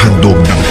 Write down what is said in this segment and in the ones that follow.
handog ng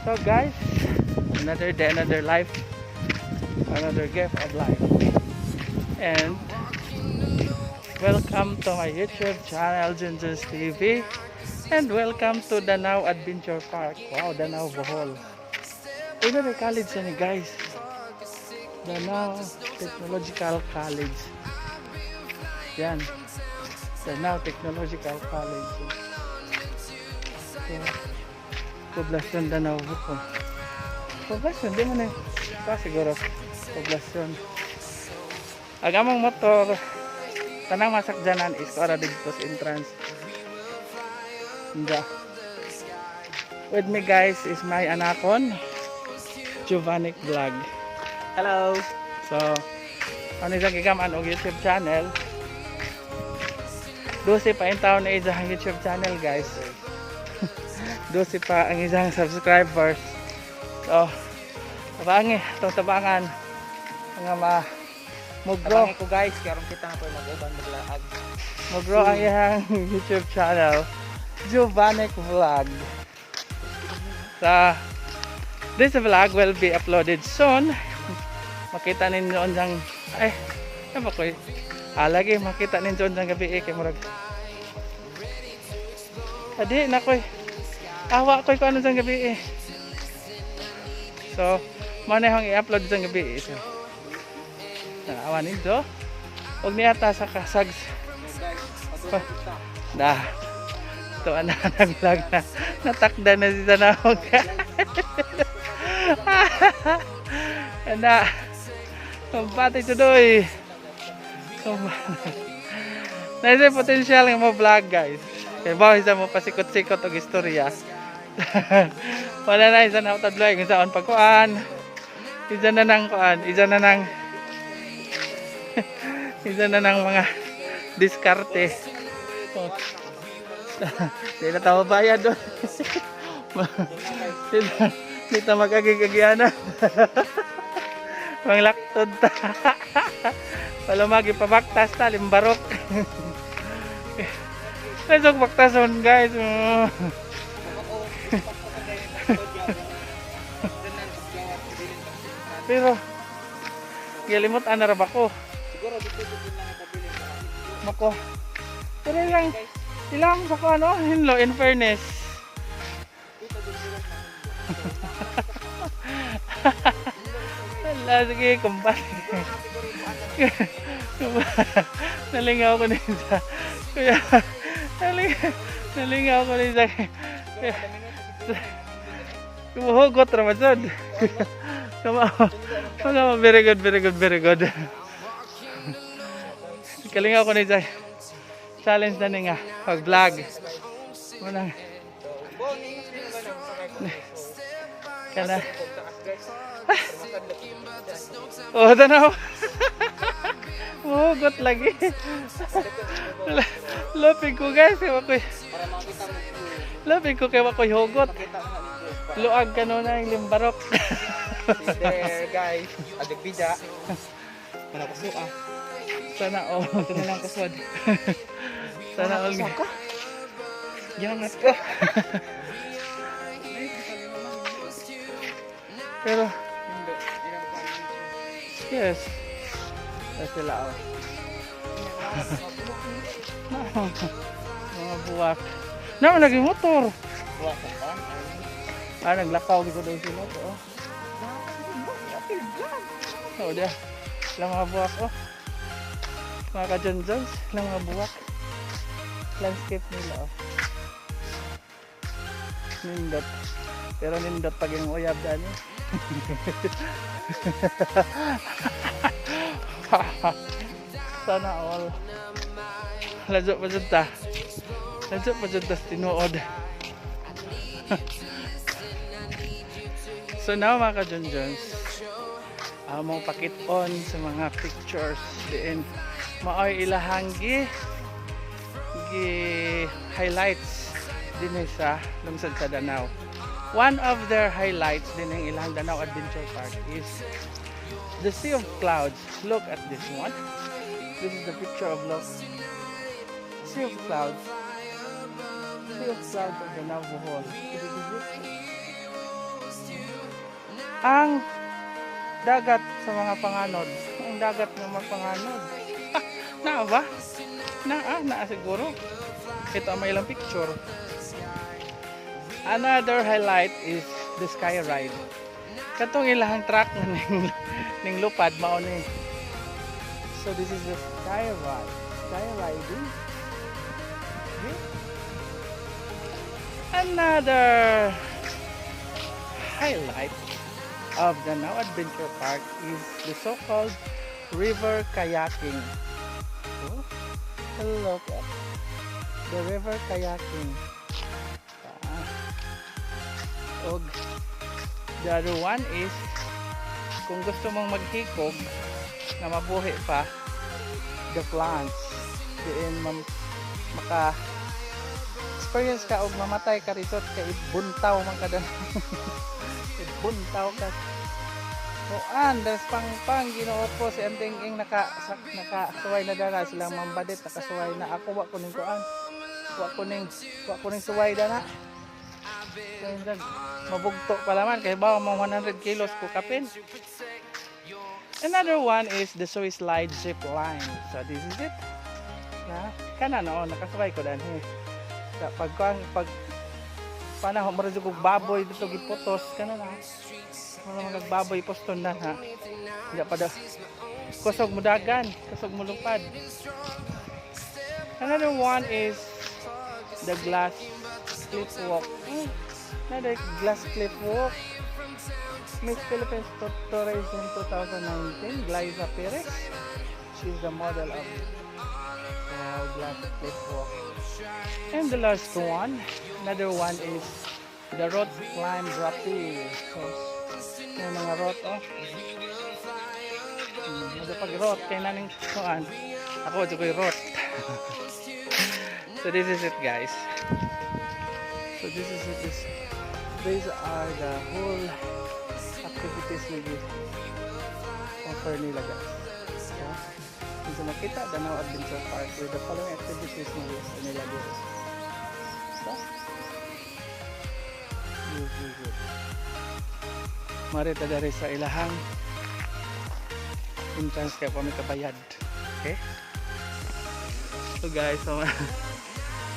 So guys, another day, another life, another gift of life. And welcome to my YouTube channel, Junjun's TV. And welcome to Danao Adventure Park. Wow, Danao Bohol. Ito na college ni guys. Danao Technological College. Yan. Danao Technological College. So, poblasyon Danao po. Poblasyon, di mo na pa siguro. Poblasyon. Agamang motor, tanang masakjanan is para dito sa entrance. Hindi. With me guys is my anakon, Giovanni Vlog. Hello! So, ano isang ikaman o YouTube channel. 12 pa yung taon na isang YouTube channel guys. 12 pa ang isang subscribers. So, tabangi, itong tabangan mga mugro. Tabangi ko guys, karon kita na po mag-uban maglaag. Mugro ang iyang YouTube channel, Giovanni Vlog. So, this vlog will be uploaded soon. Makita ninyo ang ano ba ko lagi makita ninyo ang gabi kay murag. Adi na ko awa ko ano sa gabi So, manehang i-upload sa gabi so, naawa ninyo og niata sa kasag dah ito na nag-vlog na natakda na si Danao na kumpati tuloy na potential nga mo vlog guys kaya ba isa mo pasikot-sikot og istorya. Wala na isa na utadloy kung saan pagkuan isa na nang kuan isa na nang mga diskarte. Hindi na tama bayad doon. Hindi na magagigagyan na. Mga laktod ta. Wala magipabaktas ta, limbarok. Nasok baktason guys. Pero gilimot ana ra ba ko? Siguro dito lang nakabili Mako. Pero ilang sa ko ano, hinlo in fairness. Wala, sige, kumpay. Nalingaw ko nisa. Kuya, nalingaw ko nisa. Kumuhugot Ramazan. Very good, very good, very good. Kalingaw ko nisa. Challenge na nga, pag-vlog. Munang. Kana. Oh, Danao. Hugot lagi. Lapig ko guys, lapig ko kaya ako'y hugot. Luag ka nun na yung limbarok. there guys, adig-bida. Manapasok Sana all. Ito na lang kaswad. Sana all. Yangat ko. Pero yes. That's sila mga buwak. Naman naging motor. Buwak ko pa. Naglakaw ko daw sila to. Oh, dia. Lang mga buwak mga ka-John-Johns, lang mga buwak. Landscape nila nindot. Pero nindot pag yung uyab dani. Sana all. Lajo pa dyan ta. Lajo pa dyan ta tinuod. So now mga ka-Junjuns, mong pakit-on sa mga pictures diin maoy ilahang gi highlights din sa lungsod sa Danao. One of their highlights din ng ilang Danao Adventure Park is the Sea of Clouds. Look at this one. This is the picture of Sea of Clouds. Sea of Clouds of Danao Bohol. Ang dagat sa mga panganod. Ang dagat ng mga panganod. Na ba? Na siguro. Ito ang may ilang picture. Another highlight is the sky ride. Katong ilahang track ning lupad mao ni. So this is the sky ride. Sky riding. Okay. Another highlight of the Danao Adventure Park is the so-called river kayaking. Oh, look at the river kayaking. Og the other one is kung gusto mong maghikog na mabuhi pa, the plants diin maka experience ka og mamatay ka risot kay buntaw man kada buntaw ka there's pang Ginoo po si Amting ing nakasuway na dana silang mambadit nakasuway na ako wa kuning kuan wa kuning suway dana so, mabugto pa naman kay bawa mo 100 kilos ko kapin. Another one is the Swiss slide zip line. So this is it. Kana no nakasuway ko dan pag panahon mo rin kong baboy dito giputos kana na mga baboy poston na ha hindi pa daw kusog mo dagan kusog mo lupad. Another one is the glass cliff walk. Another glass cliff walk. Miss Philippines Tourism 2019 Glyza Perez, she's the model of glass cliff walk. And the last one, another one is the road climb rapid. So, yung mga road, pag road, kaya naning kuan. Ako, ito ko'y road. So, this is it, guys. So, this is it. These are the whole activities na offer nila, guys. So, makita Danao Adventure Park with the following activities na list nila dito. So, good. Marita dari sa ilahang entrance kaya pa may kabayad. Okay? So guys,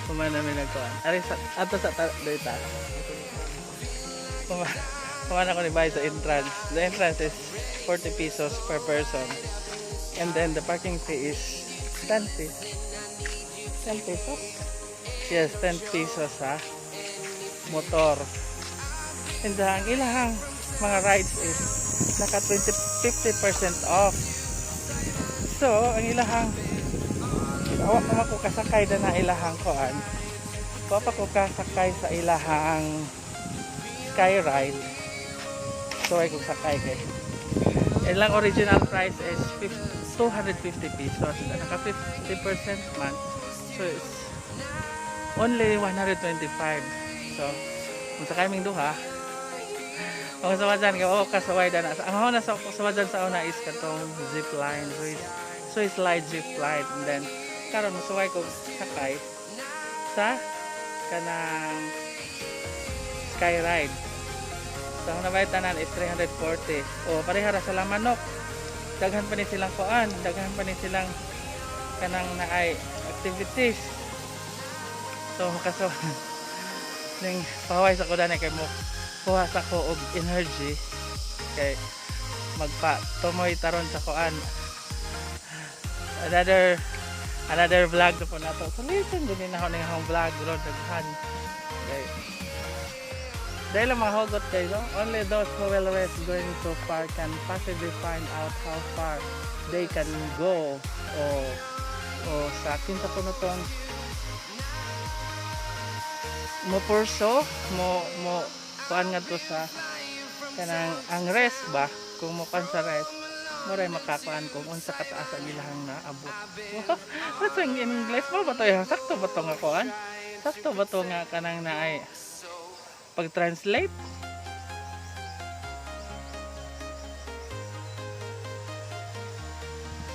kumain namin nagkuhan. Ato sa data. Kumain ako ni Bay sa entrance. The entrance is 40 pesos per person. And then the parking fee is 10 pesos. 10 pesos? Yes, 10 pesos ha. Motor. And ang ilahang mga rides is naka 50% off. So, ang ilahang awak naman ko kasakay na ilahang koan. Papa ko kasakay sa ilahang sky ride. So, ay kong sakay kay. Ilang original price is 250 pesos. Naka 50% man. So, it's only 125. So, kung sakay ming duha, kung sawadyan ka, kasaway na na. Ang ako na sawadyan sa una is katong zip line. So, it's slide zip line. And then, karon masaway ko sakay sa kanang sky ride. So, ang nabay tanan is 340. O, parehara sa manok. Daghan pa ni silang kuan. Daghan pa ni silang kanang naay activities. So, kaso, ning pahaway sa kuda na kay mo kuha sa ko og energy kay magpa tumoy taron sa kuan. Another vlog na po nato. So, listen din na ako ng akong vlog road daghan. Okay. Dahil lang mga hugot kayo, only those who will rest going so far can possibly find out how far they can go o sa akin sa punotong mo purso mo kuan nga to sa kanang ang rest ba kung mo kan sa rest moray makakuan kung unsa kataas ang ilahang naabot. What's in English mo ba to? Sakto ba to nga kuan? Sakto ba to nga kanang naay pag-translate?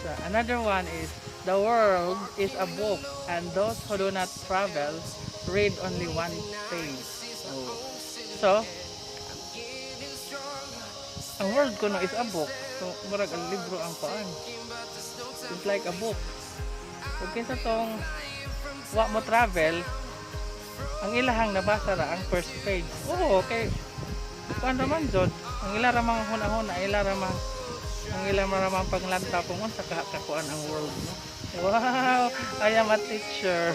So, another one is the world is a book and those who do not travel read only one page. So ang world ko no is a book. So murag ang libro ang paan. It's like a book. Okay sa tong wa mo travel, ang ilahang nabasa ra ang first page. Oh, okay. Kuan naman jud. Ang ila ra mga hunahuna, ang ila ra panglantaw kung unsa kakuan ang world, no. Wow, I am a teacher.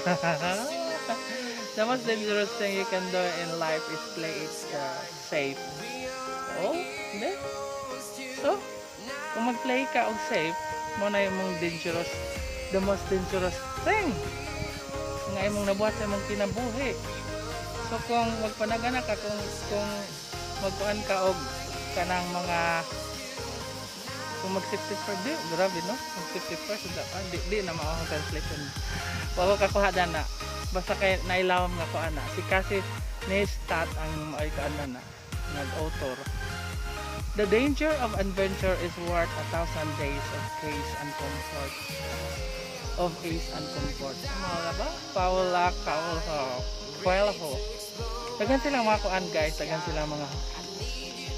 The most dangerous thing you can do in life is play it safe. Oh, hindi. So, kung mag-play ka og safe, mo na yung dangerous, the most dangerous thing nga imong nabuhat sa imong kinabuhi. So, kung magpanagana ka, kung magkuan ka og kanang mga kung mag-safety first, di, grabe no? Mag-safety first, di na maawang translation. Wala ka kuha na. Basta kay nailawam nga ko ana. Si kasi ni-stat ang ay kaana na nag-author. The danger of adventure is worth 1,000 days of ease and comfort. Of ease and comfort. Mga ba? Paula, ho. Dagan silang mga kuan guys, dagan silang mga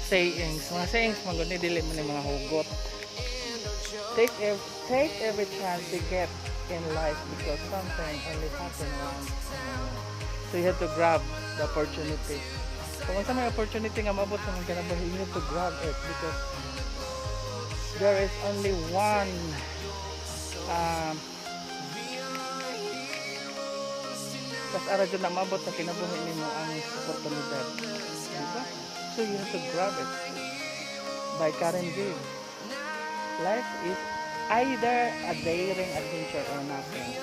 sayings. Mga sayings mga guni dili man mga hugot. Take every chance you get in life because something only happen once. So you have to grab the opportunity. Kung sa may opportunity nga maabot sa mga kinabuhi, you have to grab it because there is only one kas ara jud na maabot sa kinabuhi nimo ang oportunidad. Diba? So you have to grab it. By Karen G. Life is either a daring adventure or nothing.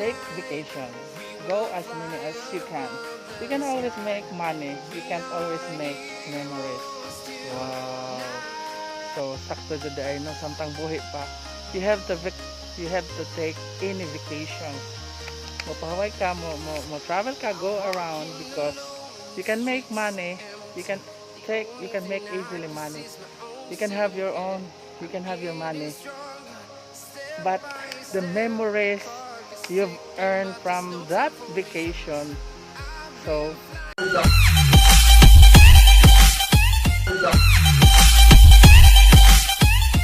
Take vacation. Go as many as you can. You can always make money. You can't always make memories. Wow. So sakto jud ay no samtang buhi pa. You have to take any vacation. Mopahaway ka mo travel ka, go around because you can make money. You can make easily money. You can have your own, you can have your money, but the memories you've earned from that vacation, so